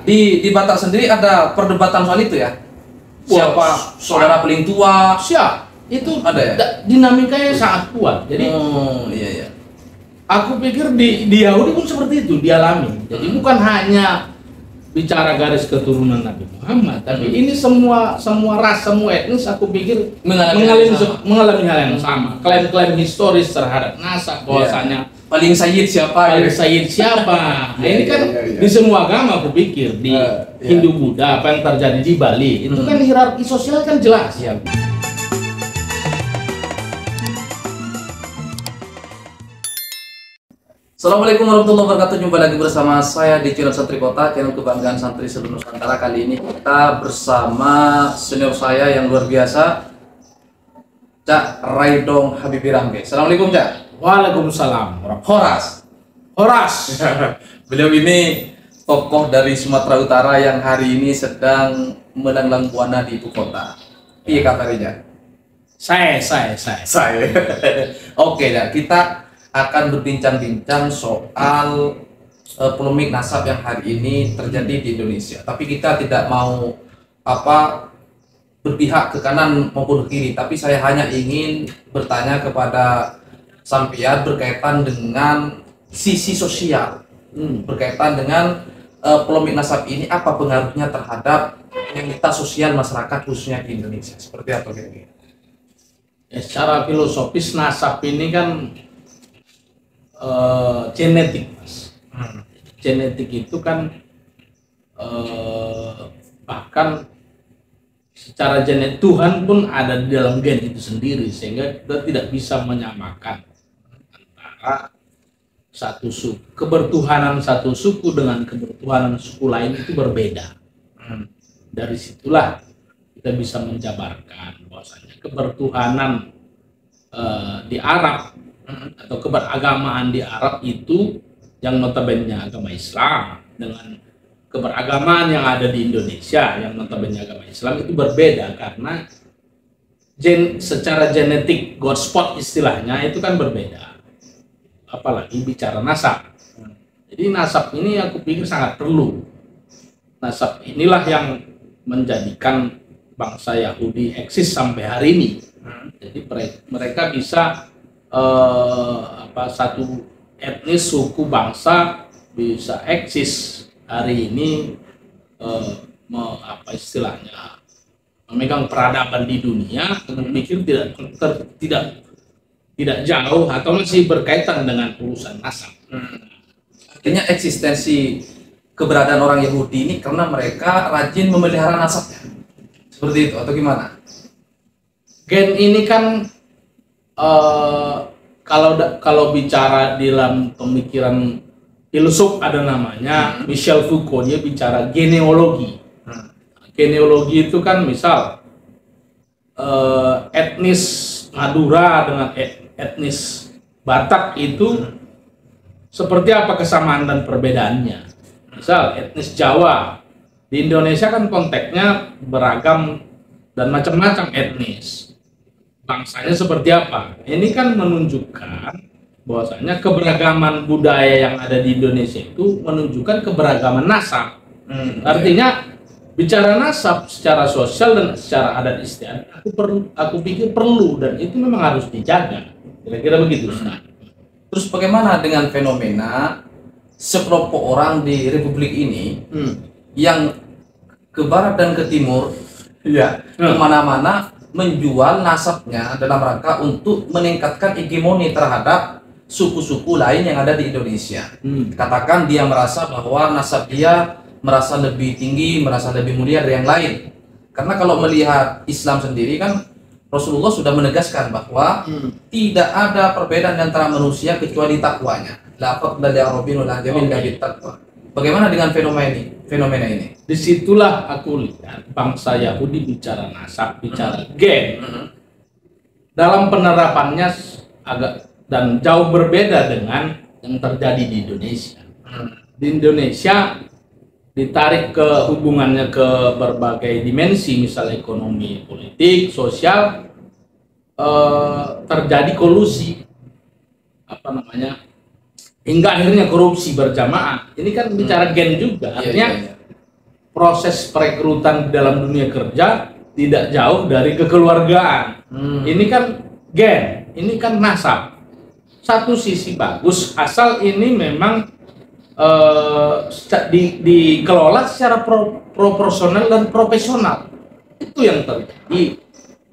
di Batak sendiri ada perdebatan soal itu ya. Siapa saudara paling tua? Siap. Itu Ada ya? Dinamikanya sangat kuat. Jadi iya. aku pikir di Yahudi pun seperti itu dialami. Jadi bukan hanya bicara garis keturunan Nabi Muhammad, tapi ini semua ras, semua etnis aku pikir mengalami hal yang sama. Klaim-klaim historis terhadap nasab bahwasanya paling sayyid siapa? Nah, ini kan di semua agama aku pikir, di Hindu Buddha apa yang terjadi di Bali itu kan hierarki sosial kan jelas ya. Assalamualaikum warahmatullahi wabarakatuh. Jumpa lagi bersama saya di channel Santri Kota, channel kebanggaan santri seluruh Nusantara. Kali ini kita bersama senior saya yang luar biasa, Cak Raidong Habibie Rambe. Assalamualaikum, Cak. Waalaikumsalam. Horas. Beliau ini tokoh dari Sumatera Utara yang hari ini sedang melanglang buana di ibu kota. Iya kabarnya? Saya. Oke, ya kita akan berbincang-bincang soal polemik nasab yang hari ini terjadi di Indonesia. Tapi kita tidak mau berpihak ke kanan maupun ke kiri. Tapi saya hanya ingin bertanya kepada sampean berkaitan dengan sisi sosial, berkaitan dengan polemik nasab ini, apa pengaruhnya terhadap realitas sosial masyarakat khususnya di Indonesia. Seperti apa kira-kira? Ya, secara filosofis nasab ini kan genetik, Mas. Genetik itu kan bahkan secara genetik Tuhan pun ada di dalam gen itu sendiri, sehingga kita tidak bisa menyamakan antara satu suku, kebertuhanan satu suku dengan kebertuhanan suku lain itu berbeda. Dari situlah kita bisa menjabarkan bahwasanya kebertuhanan di Arab atau keberagamaan di Arab itu yang notabene agama Islam dengan keberagamaan yang ada di Indonesia yang notabene agama Islam itu berbeda karena secara genetik God spot istilahnya itu kan berbeda, apalagi bicara nasab. Jadi nasab ini aku pikir sangat perlu. Nasab inilah yang menjadikan bangsa Yahudi eksis sampai hari ini. Jadi mereka bisa satu etnis, suku, bangsa bisa eksis hari ini, istilahnya memegang peradaban di dunia. Aku pikir tidak jauh atau masih berkaitan dengan urusan nasab. Artinya eksistensi keberadaan orang Yahudi ini karena mereka rajin memelihara nasabnya, seperti itu atau gimana? Gen ini kan kalau bicara di dalam pemikiran filsuf ada namanya Michel Foucault, dia bicara genealogi. Genealogi itu kan misal etnis Madura dengan etnis Batak itu seperti apa kesamaan dan perbedaannya. Misal etnis Jawa di Indonesia kan konteksnya beragam dan macam-macam etnis. Bangsanya seperti apa? Ini kan menunjukkan bahwasanya keberagaman budaya yang ada di Indonesia itu menunjukkan keberagaman nasab. Artinya bicara nasab secara sosial dan secara adat istiadat aku pikir perlu dan itu memang harus dijaga. Kira-kira begitu. Terus bagaimana dengan fenomena sekelompok orang di Republik ini yang ke barat dan ke timur, kemana-mana menjual nasabnya dalam rangka untuk meningkatkan hegemoni terhadap suku-suku lain yang ada di Indonesia. Katakan dia merasa bahwa nasab dia merasa lebih tinggi, merasa lebih mulia dari yang lain. Karena kalau melihat Islam sendiri kan Rasulullah sudah menegaskan bahwa tidak ada perbedaan antara manusia kecuali takwanya. La fadla li arabin wal ajamin illa bittaqwa. Bagaimana dengan fenomena ini? Disitulah aku lihat bangsa Yahudi bicara nasab, bicara gen, dalam penerapannya agak dan jauh berbeda dengan yang terjadi di Indonesia. Di Indonesia ditarik ke hubungannya ke berbagai dimensi, misalnya ekonomi, politik, sosial, terjadi kolusi, hingga akhirnya korupsi berjamaah. Ini kan bicara gen juga, artinya proses perekrutan dalam dunia kerja tidak jauh dari kekeluargaan. Ini kan gen, ini kan nasab. Satu sisi bagus, asal ini memang dikelola secara proporsional dan profesional. Itu yang terjadi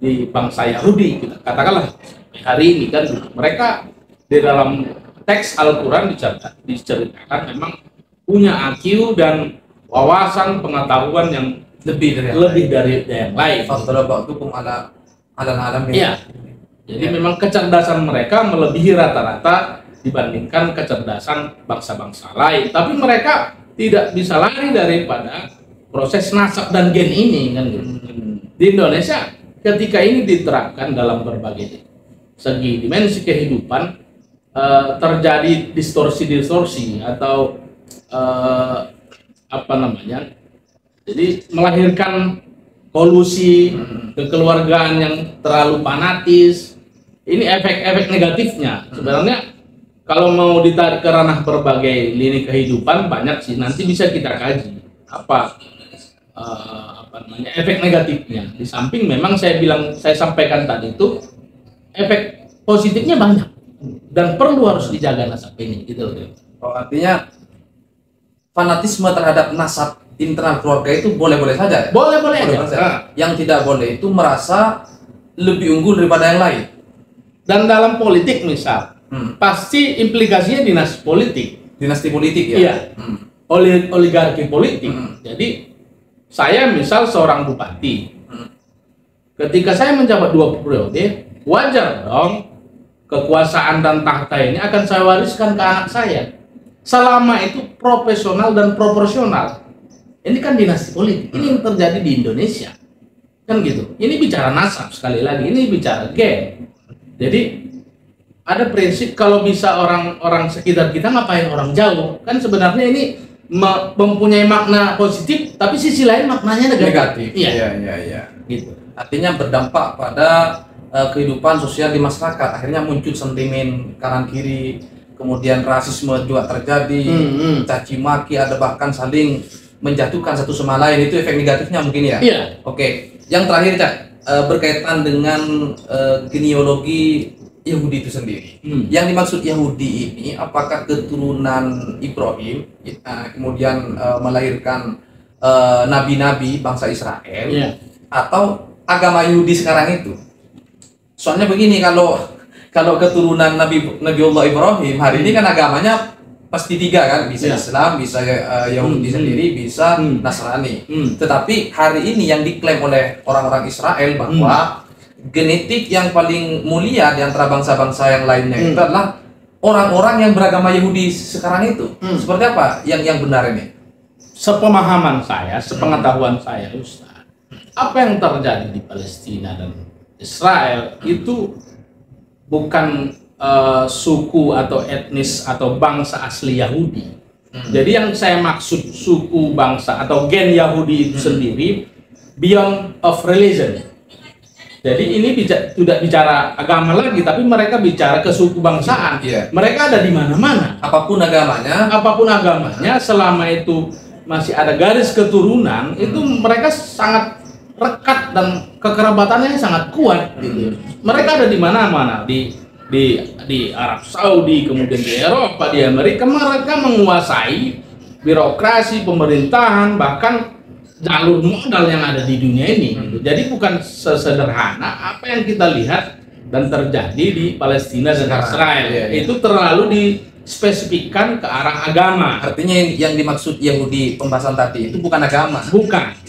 di bangsa Yahudi, kita katakanlah hari ini kan mereka di dalam teks Al-Quran diceritakan memang punya IQ dan wawasan pengetahuan yang lebih dari yang lain. Iya. Jadi memang kecerdasan mereka melebihi rata-rata dibandingkan kecerdasan bangsa-bangsa lain. Tapi mereka tidak bisa lari daripada proses nasab dan gen ini kan gitu. Di Indonesia ketika ini diterapkan dalam berbagai segi dimensi kehidupan, terjadi distorsi atau jadi melahirkan kolusi kekeluargaan yang terlalu fanatis. Ini efek-efek negatifnya. Sebenarnya kalau mau ditarik ke ranah berbagai lini kehidupan banyak sih, nanti bisa kita kaji efek negatifnya. Di samping memang saya sampaikan tadi itu efek positifnya banyak dan perlu harus dijaga nasab ini gitu loh. Artinya fanatisme terhadap nasab internal keluarga itu boleh-boleh saja. Boleh-boleh aja. Yang tidak boleh itu merasa lebih unggul daripada yang lain. Dan dalam politik misal, pasti implikasinya dinasti politik ya. Iya. Oligarki politik. Jadi saya misal seorang bupati. Ketika saya menjabat 2 periode, wajar dong kekuasaan dan tahta ini akan saya wariskan ke anak saya. Selama itu profesional dan proporsional. Ini kan dinasti politik. Ini yang terjadi di Indonesia. Kan gitu. Ini bicara nasab sekali lagi. Ini bicara gen. Jadi ada prinsip kalau bisa orang sekitar kita ngapain orang jauh. Kan sebenarnya ini mempunyai makna positif, tapi sisi lain maknanya negatif. Iya. Gitu. Artinya berdampak pada kehidupan sosial di masyarakat. Akhirnya muncul sentimen kanan kiri, kemudian rasisme juga terjadi, caci maki, ada bahkan saling menjatuhkan satu sama lain. Itu efek negatifnya mungkin ya. Iya. Oke. Yang terakhir Cak, berkaitan dengan genealogi Yahudi itu sendiri. Yang dimaksud Yahudi ini apakah keturunan Ibrahim kemudian melahirkan nabi-nabi bangsa Israel, atau agama Yahudi sekarang itu? Soalnya begini, kalau keturunan Nabiullah Ibrahim hari ini kan agamanya pasti 3 kan, bisa Islam, bisa Yahudi sendiri, bisa Nasrani. Tetapi hari ini yang diklaim oleh orang-orang Israel bahwa genetik yang paling mulia di antara bangsa-bangsa yang lainnya itu adalah orang-orang yang beragama Yahudi sekarang itu. Seperti apa yang benar ini? Sepemahaman saya, sepengetahuan saya, Ustaz, apa yang terjadi di Palestina dan Israel itu bukan suku atau etnis atau bangsa asli Yahudi. Jadi yang saya maksud suku bangsa atau gen Yahudi itu sendiri beyond of religion. Jadi ini tidak bicara agama lagi, tapi mereka bicara kesuku bangsaan. Mereka ada di mana-mana. Apapun agamanya, selama itu masih ada garis keturunan, itu mereka sangat rekat dan kekerabatannya sangat kuat. Gitu. Mereka ada di mana-mana, di Arab Saudi, kemudian di Eropa, di Amerika. Mereka menguasai birokrasi, pemerintahan, bahkan jalur modal yang ada di dunia ini. Jadi bukan sesederhana apa yang kita lihat dan terjadi di Palestina dan Israel. Itu terlalu dispesifikkan ke arah agama. Artinya yang dimaksud Yahudi pembahasan tadi itu bukan agama,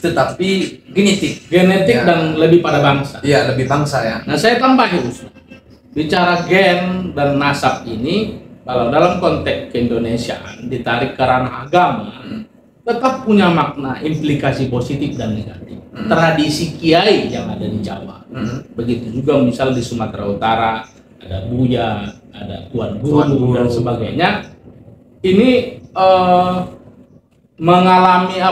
tetapi genetik dan lebih pada bangsa. Iya, lebih bangsa ya. Nah, saya tambahin, bicara gen dan nasab ini, kalau dalam konteks keindonesiaan ditarik ke ranah agama, tetap punya makna implikasi positif dan negatif. Tradisi kiai yang ada di Jawa, begitu juga misal di Sumatera Utara ada Buya, ada Tuan Guru dan sebagainya. Ini mengalami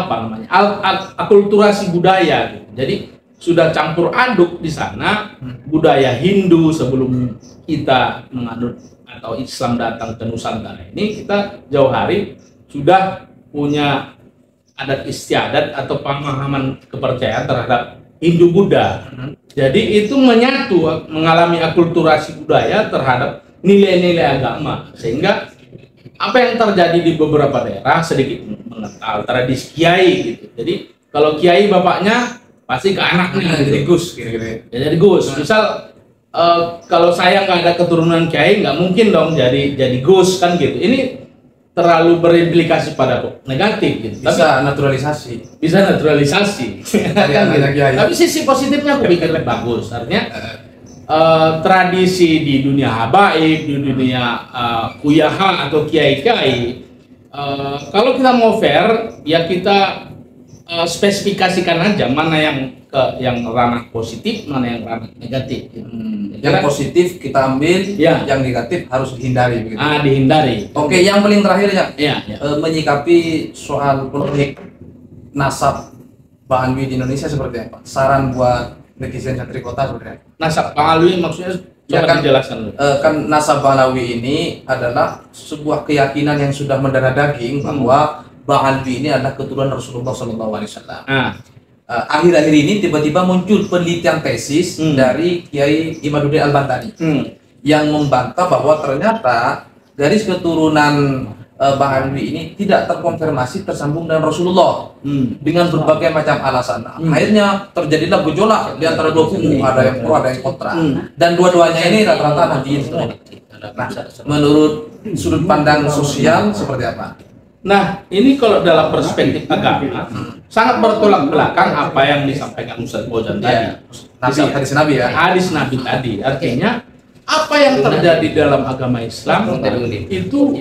akulturasi budaya. Gitu. Jadi sudah campur aduk di sana budaya Hindu sebelum kita menganut atau Islam datang ke Nusantara ini, kita jauh hari sudah punya adat istiadat atau pemahaman kepercayaan terhadap Hindu Buddha. Jadi itu menyatu, mengalami akulturasi budaya terhadap nilai-nilai agama, sehingga apa yang terjadi di beberapa daerah sedikit mengental tradisi kiai gitu. Jadi kalau kiai bapaknya pasti ke anaknya jadi Gus gitu. Ya, jadi Gus. Misal kalau saya nggak ada keturunan kiai, nggak mungkin dong jadi Gus kan gitu. Ini terlalu berimplikasi pada negatif gitu. Bisa naturalisasi. Bisa naturalisasi. Kan gitu. Kiai. Tapi sisi positifnya aku pikir bagus. Artinya tradisi di dunia habaib, di dunia kuyaha atau kiai-kiai, kalau kita mau fair, ya kita spesifikasikan aja mana yang ranah positif, mana yang ranah negatif. Yang positif kita ambil, ya. Yang negatif harus dihindari. Begitu. Dihindari. Oke, yang paling terakhir ya. Menyikapi soal polemik nasab Bang Alwi di Indonesia seperti apa? Saran buat netizen santri kota seperti apa? Nasab Bang Alwi maksudnya ya kan, dijelaskan dulu. Kan nasab Bang Alwi ini adalah sebuah keyakinan yang sudah mendarah daging bahwa Bang Alwi ini adalah keturunan Rasulullah SAW. Akhir-akhir ini tiba-tiba muncul penelitian tesis dari Kiai Imaduddin Al-Bantani yang membantah bahwa ternyata garis keturunan Bang Alwi ini tidak terkonfirmasi tersambung dengan Rasulullah dengan berbagai macam alasan. Akhirnya terjadilah gejolak di antara dua kubu, ada yang pro, ada yang kontra, dan dua-duanya ini rata-rata nahdliyin semua. Nah, menurut sudut pandang sosial seperti apa? Nah, ini kalau dalam perspektif agama sangat bertolak belakang apa yang disampaikan Ustaz Fauzan tadi. Hadis Nabi ya. Hadis Nabi tadi. Artinya apa yang terjadi dalam agama Islam itu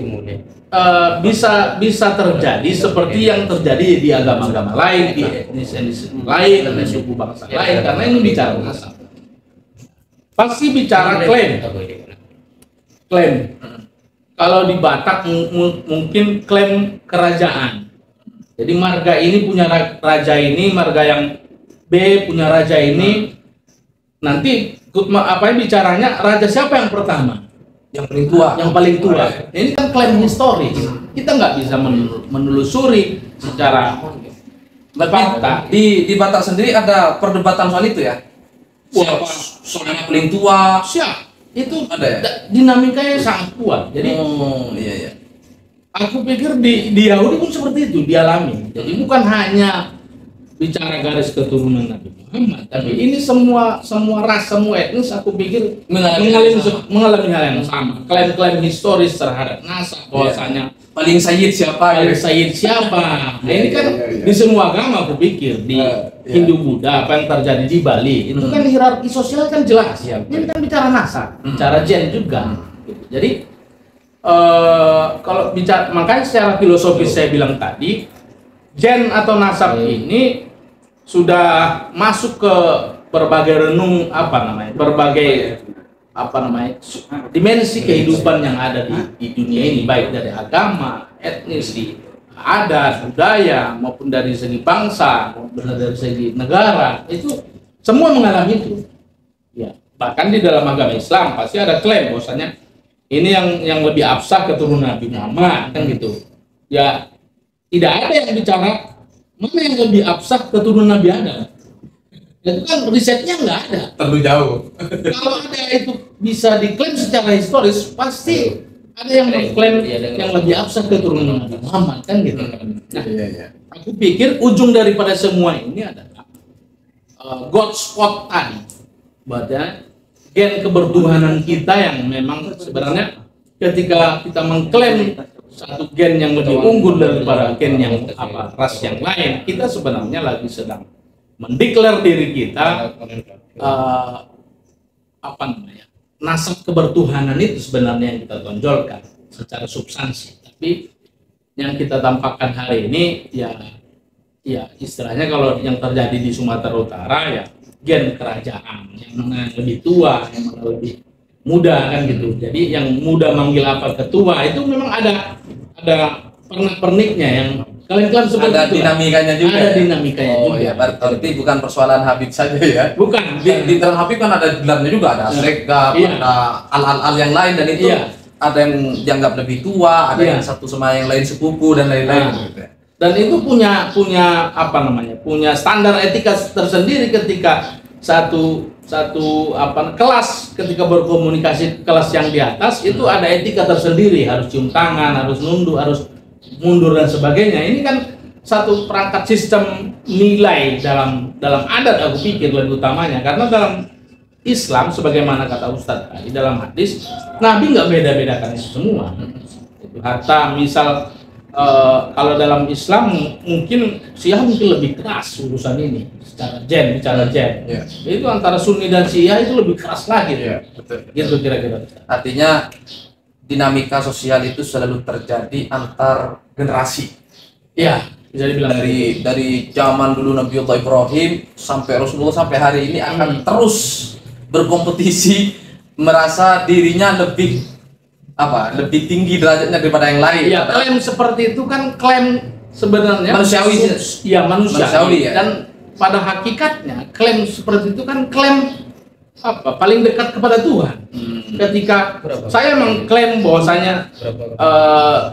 bisa terjadi seperti yang terjadi di agama-agama lain, di etnis lain, dan suku bangsa lain, karena ini bicara nasab. Pasti bicara klaim. Kalau di Batak mungkin klaim kerajaan. Jadi marga ini punya raja ini, marga yang B punya raja ini. Nanti apa yang bicaranya raja siapa yang pertama? Yang paling tua. Yang paling tua. Ini kan klaim historis. Kita nggak bisa menelusuri secara fakta. Di Batak sendiri ada perdebatan soal itu ya. Siapa saudaranya paling tua? Siapa? Itu ada ya? Dinamikanya sangat kuat. Jadi iya. Aku pikir di Yahudi pun seperti itu dialami. Jadi bukan hanya bicara garis keturunan Nabi Muhammad, tapi ini semua ras, semua etnis aku pikir mengalami hal yang sama. Klaim-klaim historis terhadap nasab bahwasanya paling sayyid siapa? Nah, ini kan di semua agama aku pikir di Hindu Buddha apa yang terjadi di Bali itu kan hierarki sosial kan jelas. Ini kan bicara nasab, bicara gen juga. Jadi kalau bicara, makanya secara filosofis saya bilang tadi gen atau nasab ini sudah masuk ke berbagai renung dimensi kehidupan yang ada di dunia ini, baik dari agama, etnis, adat, budaya, maupun dari segi bangsa, maupun dari segi negara, itu semua mengalami itu. Ya, bahkan di dalam agama Islam pasti ada klaim bahwasanya ini yang lebih absah keturunan Nabi Muhammad kan gitu. Ya, tidak ada yang bicara mana yang lebih absah keturunan Nabi Adam. Itu kan risetnya nggak ada. Terlalu jauh. Kalau ada itu bisa diklaim secara historis, pasti ada yang mengklaim yang lebih absah keturunan Nabi Muhammad kan gitu. Nah, aku pikir ujung daripada semua ini adalah God spot tadi, bahwa gen kebertuhanan kita yang memang sebenarnya ketika kita mengklaim satu gen yang lebih unggul daripada gen yang ras yang lain, kita sebenarnya lagi sedang mendeklar diri kita nasab kebertuhanan itu sebenarnya yang kita tonjolkan secara substansi. Tapi yang kita tampakkan hari ini ya istilahnya kalau yang terjadi di Sumatera Utara ya gen kerajaan, yang mana lebih tua, yang mana lebih muda kan gitu. Jadi yang muda manggil apa ketua itu memang ada pernik-perniknya yang kalian seperti ada itu. Dinamikanya juga. Ada dinamikanya juga. Ya, berarti bukan persoalan Habib saja ya. Bukan. Di dalam Habib kan ada gelarnya juga, ada Asrekgab, ada al-al yang lain, dan itu ada yang dianggap lebih tua, ada yang satu sama yang lain sepupu dan lain-lain gitu. Dan itu punya apa namanya? Punya standar etika tersendiri ketika satu kelas ketika berkomunikasi kelas yang di atas itu ada etika tersendiri, harus cium tangan, harus nunduk, harus mundur dan sebagainya. Ini kan satu perangkat sistem nilai dalam adat, aku pikir lebih utamanya, karena dalam Islam sebagaimana kata Ustadz tadi dalam hadis, Nabi nggak beda-bedakan itu semua. Itu harta misal kalau dalam Islam mungkin Syiah mungkin lebih keras urusan ini bicara gen. Yeah. Itu antara Sunni dan Syiah itu lebih keras lagi. Yeah, betul. Gitu kira-kira. Artinya dinamika sosial itu selalu terjadi antar generasi. Iya, bisa dibilang dari zaman dulu Nabiullah Ibrahim sampai Rasulullah sampai hari ini akan terus berkompetisi, merasa dirinya lebih tinggi derajatnya daripada yang lain. Iya, klaim seperti itu kan klaim sebenarnya manusiawi. Iya, manusiawi. Ya. Dan pada hakikatnya klaim seperti itu kan klaim paling dekat kepada Tuhan. Ketika saya mengklaim bahwasanya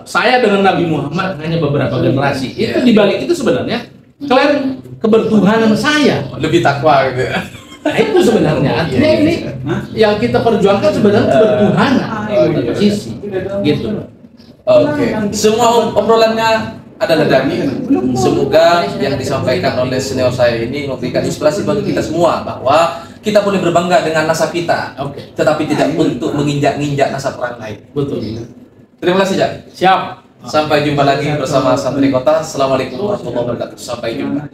saya dengan Nabi Muhammad hanya beberapa generasi, itu dibalik itu sebenarnya klaim kebertuhanan saya. Lebih takwa gitu. Nah, itu sebenarnya artinya ini yang kita perjuangkan sebenarnya kebertuhanan sisi gitu. Oke. Semua obrolannya adalah dari semoga yang disampaikan oleh senior saya ini memberikan inspirasi bagi kita semua bahwa kita boleh berbangga dengan nasab kita, tetapi tidak untuk menginjak-injak nasab orang lain. Betul. Terima kasih, Jak. Siap. Sampai jumpa lagi bersama Santri Kota. Assalamualaikum warahmatullahi wabarakatuh. Sampai jumpa.